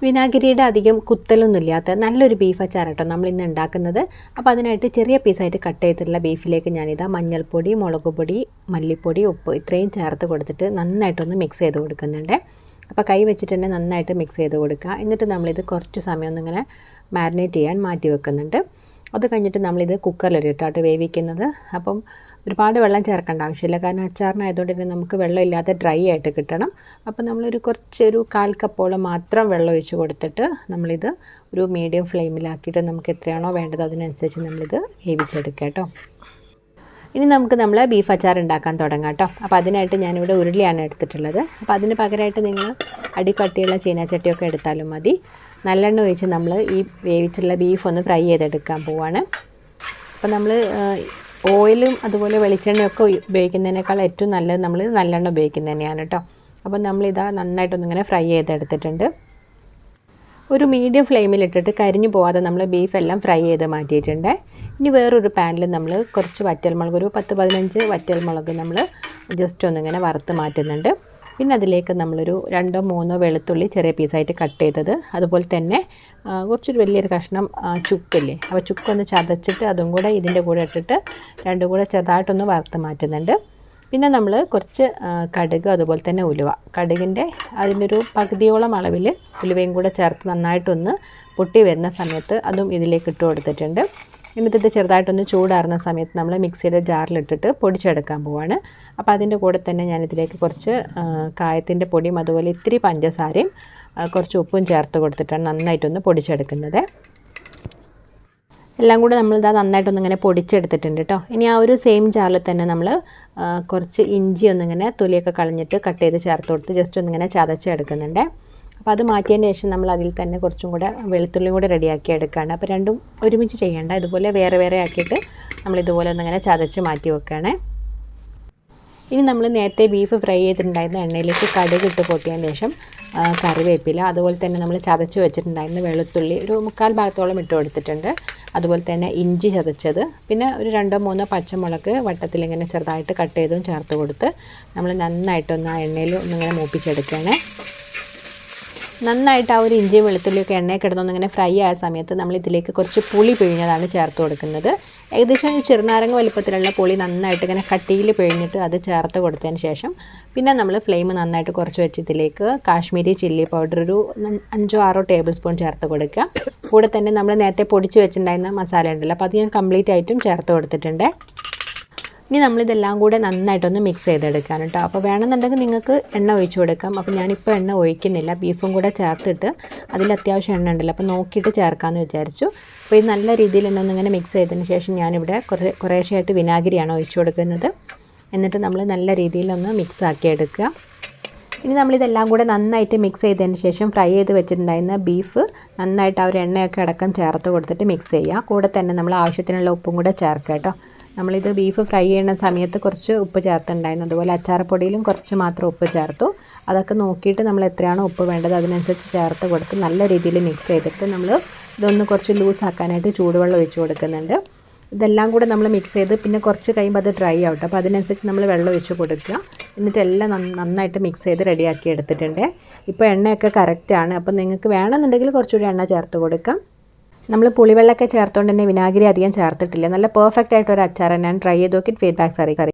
വിനാഗിരിയുടെ അധികം കുത്തലൊന്നുമില്ലാത്ത നല്ലൊരു ബീഫ് അച്ചാർ കേട്ടോ നമ്മൾ ഇന്ന് ഉണ്ടാക്കുന്നത്. അപ്പോൾ അതിനായിട്ട് ചെറിയ പീസായിട്ട് കട്ട് ചെയ്തിട്ടുള്ള ബീഫിലേക്ക് ഞാനിതാ മഞ്ഞൾപ്പൊടി, മുളക് പൊടി, മല്ലിപ്പൊടി, ഉപ്പ് ഇത്രയും ചേർത്ത് കൊടുത്തിട്ട് നന്നായിട്ടൊന്ന് മിക്സ് ചെയ്ത് കൊടുക്കുന്നുണ്ട്. അപ്പോൾ കൈ വെച്ചിട്ട് തന്നെ നന്നായിട്ട് മിക്സ് ചെയ്ത് കൊടുക്കുക. എന്നിട്ട് നമ്മളിത് കുറച്ച് സമയം ഒന്നിങ്ങനെ മാരിനേറ്റ് ചെയ്യാൻ മാറ്റി വെക്കുന്നുണ്ട്. അത് കഴിഞ്ഞിട്ട് നമ്മളിത് കുക്കറിലിട്ടാട്ട് വേവിക്കുന്നത്. അപ്പം ഒരുപാട് വെള്ളം ചേർക്കേണ്ട ആവശ്യമില്ല, കാരണം അച്ചാറിനായതുകൊണ്ട് തന്നെ നമുക്ക് വെള്ളം ഇല്ലാതെ ഡ്രൈ ആയിട്ട് കിട്ടണം. അപ്പോൾ നമ്മളൊരു കുറച്ചൊരു 1/4 കപ്പോളം മാത്രം വെള്ളം ഒഴിച്ച് കൊടുത്തിട്ട് നമ്മളിത് ഒരു മീഡിയം ഫ്ലെയിമിലാക്കിയിട്ട് നമുക്ക് എത്രയാണോ വേണ്ടത് അതിനനുസരിച്ച് നമ്മളിത് വേവിച്ചെടുക്കാം കേട്ടോ. ഇനി നമുക്ക് നമ്മൾ ബീഫ് അച്ചാർ ഉണ്ടാക്കാൻ തുടങ്ങാം കേട്ടോ. അപ്പോൾ അതിനായിട്ട് ഞാനിവിടെ ഉരുളിയാണ് എടുത്തിട്ടുള്ളത്. അപ്പോൾ അതിന് പകരമായിട്ട് നിങ്ങൾ അടിക്കട്ടിയുള്ള ചീനച്ചട്ടിയൊക്കെ എടുത്താലും മതി. നല്ലെണ്ണ ഒഴിച്ച് നമ്മൾ ഈ വേവിച്ചുള്ള ബീഫ് ഒന്ന് ഫ്രൈ ചെയ്തെടുക്കാൻ പോവാണ്. അപ്പോൾ നമ്മൾ ഓയിലും അതുപോലെ വെളിച്ചെണ്ണയൊക്കെ ഉപയോഗിക്കുന്നതിനേക്കാൾ ഏറ്റവും നല്ലത് നമ്മൾ നല്ലെണ്ണ ഉപയോഗിക്കുന്നത് തന്നെയാണ് കേട്ടോ. അപ്പോൾ നമ്മളിതാ നന്നായിട്ടൊന്നിങ്ങനെ ഫ്രൈ ചെയ്തെടുത്തിട്ടുണ്ട്. ഒരു മീഡിയം ഫ്ലെയിമിലിട്ടിട്ട് കരിഞ്ഞു പോവാതെ നമ്മൾ ബീഫെല്ലാം ഫ്രൈ ചെയ്ത് മാറ്റിയിട്ടുണ്ട്. ഇനി വേറൊരു പാനിൽ നമ്മൾ കുറച്ച് വറ്റൽമുളക്, ഒരു 10-15 വറ്റൽമുളക് നമ്മൾ ജസ്റ്റ് ഒന്നിങ്ങനെ വറുത്ത് മാറ്റുന്നുണ്ട്. പിന്നെ അതിലേക്ക് നമ്മളൊരു 2-3 വെളുത്തുള്ളി ചെറിയ പീസായിട്ട് കട്ട് ചെയ്തത്, അതുപോലെ തന്നെ കുറച്ചൊരു വലിയൊരു കഷ്ണം ചുക്കില്ലേ, അപ്പോൾ ചുക്കൊന്ന് ചതച്ചിട്ട് അതും കൂടെ ഇതിൻ്റെ കൂടെ ഇട്ടിട്ട് രണ്ടും കൂടെ ചെറുതായിട്ടൊന്ന് വറുത്ത് മാറ്റുന്നുണ്ട്. പിന്നെ നമ്മൾ കുറച്ച് കടുക്, അതുപോലെ തന്നെ ഉലുവ, കടുകിൻ്റെ അതിൻ്റെ ഒരു പകുതിയോളം അളവിൽ ഉലുവയും കൂടെ ചേർത്ത് നന്നായിട്ടൊന്ന് പൊട്ടി വരുന്ന സമയത്ത് അതും ഇതിലേക്ക് ഇട്ട് കൊടുത്തിട്ടുണ്ട്. എന്നിട്ട് ഇത് ചെറുതായിട്ടൊന്ന് ചൂടാറുന്ന സമയത്ത് നമ്മൾ മിക്സിയുടെ ജാറിലിട്ടിട്ട് പൊടിച്ചെടുക്കാൻ പോവാണ്. അപ്പോൾ അതിൻ്റെ കൂടെ തന്നെ ഞാനിതിലേക്ക് കുറച്ച് കായത്തിൻ്റെ പൊടിയും അതുപോലെ ഇത്തിരി പഞ്ചസാരയും കുറച്ച് ഉപ്പും ചേർത്ത് കൊടുത്തിട്ടാണ് നന്നായിട്ടൊന്ന് പൊടിച്ചെടുക്കുന്നത്. എല്ലാം കൂടെ നമ്മളിതാ നന്നായിട്ടൊന്നിങ്ങനെ പൊടിച്ചെടുത്തിട്ടുണ്ട് കേട്ടോ. ഇനി ആ ഒരു സെയിം ജാറിൽ തന്നെ നമ്മൾ കുറച്ച് ഇഞ്ചി ഒന്നിങ്ങനെ തൊലിയൊക്കെ കളഞ്ഞിട്ട് കട്ട് ചെയ്ത് ചേർത്ത് കൊടുത്ത് ജസ്റ്റ് ഒന്നിങ്ങനെ ചതച്ചെടുക്കുന്നുണ്ട്. അപ്പോൾ അത് മാറ്റിയതിന് ശേഷം നമ്മൾ അതിൽ തന്നെ കുറച്ചും കൂടെ വെളുത്തുള്ളിയും കൂടെ റെഡിയാക്കി എടുക്കുകയാണ്. അപ്പോൾ രണ്ടും ഒരുമിച്ച് ചെയ്യേണ്ട, ഇതുപോലെ വേറെ വേറെ ആക്കിയിട്ട് നമ്മളിതുപോലെ ഒന്നിങ്ങനെ ചതച്ച് മാറ്റി വെക്കുകയാണ്. ഇനി നമ്മൾ നേരത്തെ ബീഫ് ഫ്രൈ ചെയ്തിട്ടുണ്ടായിരുന്ന എണ്ണയിലേക്ക് കടുക് ഇട്ട് പൊട്ടിയതിന് ശേഷം കറിവേപ്പില, അതുപോലെ തന്നെ നമ്മൾ ചതച്ച് വെച്ചിട്ടുണ്ടായിരുന്ന വെളുത്തുള്ളി ഒരു 3/4 ഭാഗത്തോളം ഇട്ട് കൊടുത്തിട്ടുണ്ട്. അതുപോലെ തന്നെ ഇഞ്ചി ചതച്ചത്, പിന്നെ ഒരു 2-3 പച്ചമുളക് വട്ടത്തിലിങ്ങനെ ചെറുതായിട്ട് കട്ട് ചെയ്തും ചേർത്ത് കൊടുത്ത് നമ്മൾ നന്നായിട്ടൊന്ന് ആ എണ്ണയിൽ ഒന്നിങ്ങനെ മൂപ്പിച്ചെടുക്കുകയാണ്. നന്നായിട്ട് ആ ഒരു ഇഞ്ചിയും വെളുത്തുള്ളിയൊക്കെ എണ്ണയിൽ കിടന്നൊന്നിങ്ങനെ ഫ്രൈ ആയ സമയത്ത് നമ്മൾ ഇതിലേക്ക് കുറച്ച് പുളി പിഴിഞ്ഞതാണ് ചേർത്ത് കൊടുക്കുന്നത്. ഏകദേശം ഒരു ചെറുനാരങ്ങ വലുപ്പത്തിലുള്ള പുളി നന്നായിട്ട് ഇങ്ങനെ കട്ടിയിൽ പിഴിഞ്ഞിട്ട് അത് ചേർത്ത് കൊടുത്തതിന് ശേഷം പിന്നെ നമ്മൾ ഫ്ലെയിം നന്നായിട്ട് കുറച്ച് വെച്ച് ഇതിലേക്ക് കാശ്മീരി ചില്ലി പൗഡർ ഒരു 5-6 ടേബിൾ സ്പൂൺ ചേർത്ത് കൊടുക്കുക. കൂടെ തന്നെ നമ്മൾ നേരത്തെ പൊടിച്ച് വെച്ചിട്ടുണ്ടായിരുന്ന മസാല ഉണ്ടല്ലോ, അപ്പോൾ അത് ഞാൻ കംപ്ലീറ്റ് ആയിട്ടും ചേർത്ത് കൊടുത്തിട്ടുണ്ട്. ഇനി നമ്മളിതെല്ലാം കൂടെ നന്നായിട്ടൊന്ന് മിക്സ് ചെയ്തെടുക്കാൻ കേട്ടോ. അപ്പോൾ വേണമെന്നുണ്ടെങ്കിൽ നിങ്ങൾക്ക് എണ്ണ ഒഴിച്ച് കൊടുക്കാം. അപ്പോൾ ഞാനിപ്പോൾ എണ്ണ ഒഴിക്കുന്നില്ല, ബീഫും കൂടെ ചേർത്തിട്ട് അതിൽ അത്യാവശ്യം എണ്ണ ഉണ്ടല്ലോ, അപ്പോൾ നോക്കിയിട്ട് ചേർക്കാമെന്ന് വിചാരിച്ചു. അപ്പോൾ ഇത് നല്ല രീതിയിൽ തന്നെ ഒന്നിങ്ങനെ മിക്സ് ചെയ്തതിന് ശേഷം ഞാനിവിടെ കുറേശ്ശെയായിട്ട് വിനാഗിരിയാണ് ഒഴിച്ച് കൊടുക്കുന്നത്. എന്നിട്ട് നമ്മൾ നല്ല രീതിയിലൊന്ന് മിക്സ് ആക്കി എടുക്കുക. ഇനി നമ്മളിതെല്ലാം കൂടെ നന്നായിട്ട് മിക്സ് ചെയ്തതിന് ശേഷം ഫ്രൈ ചെയ്ത് വെച്ചിട്ടുണ്ടായിരുന്ന ബീഫ് നന്നായിട്ട് ആ ഒരു എണ്ണയൊക്കെ അടക്കം ചേർത്ത് കൊടുത്തിട്ട് മിക്സ് ചെയ്യുക. കൂടെ തന്നെ നമ്മൾ ആവശ്യത്തിനുള്ള ഉപ്പും കൂടെ ചേർക്കുക കേട്ടോ. നമ്മളിത് ബീഫ് ഫ്രൈ ചെയ്യുന്ന സമയത്ത് കുറച്ച് ഉപ്പ് ചേർത്തിട്ടുണ്ടായിരുന്നു, അതുപോലെ അച്ചാറപ്പൊടിയിലും കുറച്ച് മാത്രം ഉപ്പ് ചേർത്തു. അതൊക്കെ നോക്കിയിട്ട് നമ്മൾ എത്രയാണോ ഉപ്പ് വേണ്ടത് അതിനനുസരിച്ച് ചേർത്ത് കൊടുത്ത് നല്ല രീതിയിൽ മിക്സ് ചെയ്തിട്ട് നമ്മൾ ഇതൊന്ന് കുറച്ച് ലൂസാക്കാനായിട്ട് ചൂടുവെള്ളം ഒഴിച്ച് കൊടുക്കുന്നുണ്ട്. ഇതെല്ലാം കൂടെ നമ്മൾ മിക്സ് ചെയ്ത് പിന്നെ കുറച്ച് കഴിയുമ്പോൾ അത് ഡ്രൈ ആവട്ടെ, അപ്പോൾ അതിനനുസരിച്ച് നമ്മൾ വെള്ളം ഒഴിച്ച് കൊടുക്കുക. എന്നിട്ട് എല്ലാം നന്നായിട്ട് മിക്സ് ചെയ്ത് റെഡിയാക്കി എടുത്തിട്ടുണ്ട്. ഇപ്പോൾ എണ്ണയൊക്കെ കറക്റ്റാണ്. അപ്പോൾ നിങ്ങൾക്ക് വേണമെന്നുണ്ടെങ്കിൽ കുറച്ചുകൂടി എണ്ണ ചേർത്ത് കൊടുക്കാം. നമ്മൾ പുളിവെള്ളമൊക്കെ ചേർത്തുകൊണ്ട് തന്നെ വിനാഗിരി അധികം ചേർത്തിട്ടില്ല. നല്ല പെർഫെക്റ്റ് ആയിട്ടൊരു അച്ചാർ ഞാൻ ട്രൈ ചെയ്ത് നോക്കിയിട്ട് ഫീഡ്ബാക്ക്സ് അറിയിക്കാം.